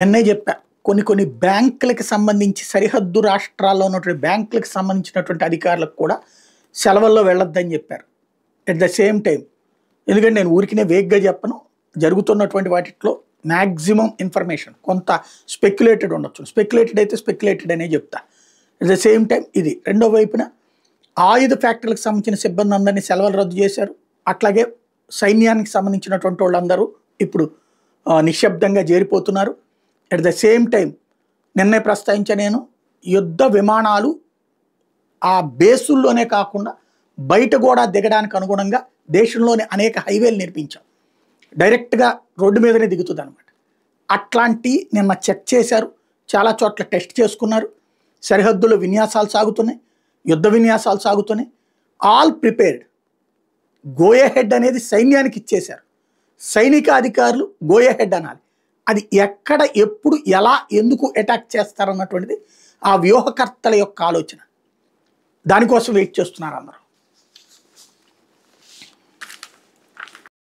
నిన్నే చెప్పా. కొన్ని కొన్ని బ్యాంకులకి సంబంధించి సరిహద్దు రాష్ట్రాల్లో ఉన్నటువంటి బ్యాంకులకు సంబంధించినటువంటి అధికారులకు కూడా సెలవుల్లో వెళ్ళొద్దని చెప్పారు. ఎట్ ద సేమ్ టైం ఎందుకంటే నేను ఊరికినే వేగ్గా చెప్పను. జరుగుతున్నటువంటి వాటిలో మ్యాక్సిమం ఇన్ఫర్మేషన్ కొంత స్పెక్యులేటెడ్ ఉండొచ్చు. స్పెక్యులేటెడ్ అయితే స్పెక్యులేటెడ్ అనే చెప్తా. ఎట్ ద సేమ్ టైం ఇది రెండో వైపున ఆయుధ ఫ్యాక్టరీలకు సంబంధించిన సిబ్బంది అందరినీ సెలవులు రద్దు చేశారు. అట్లాగే సైన్యానికి సంబంధించినటువంటి వాళ్ళందరూ ఇప్పుడు నిశ్శబ్దంగా చేరిపోతున్నారు. ఎట్ ద సేమ్ టైం నిన్నే ప్రస్తావించా నేను, యుద్ధ విమానాలు ఆ బేసుల్లోనే కాకుండా బయట కూడా దిగడానికి అనుగుణంగా దేశంలోని అనేక హైవేలు నిర్మించాం. డైరెక్ట్గా రోడ్డు మీదనే దిగుతుంది అనమాట. అట్లాంటి నిన్న చెక్ చేశారు. చాలా చోట్ల టెస్ట్ చేసుకున్నారు. సరిహద్దులో విన్యాసాలు సాగుతున్నాయి, యుద్ధ విన్యాసాలు సాగుతున్నాయి. All prepared. గోయహెడ్ అనేది సైన్యానికి ఇచ్చేశారు. సైనిక అధికారులు గోయహెడ్ అనాలి. అది ఎక్కడ ఎప్పుడు ఎలా ఎందుకు అటాక్ చేస్తారన్నటువంటిది ఆ వ్యూహకర్తల యొక్క ఆలోచన. దానికోసం వెయిట్ చేస్తున్నారు అందరూ.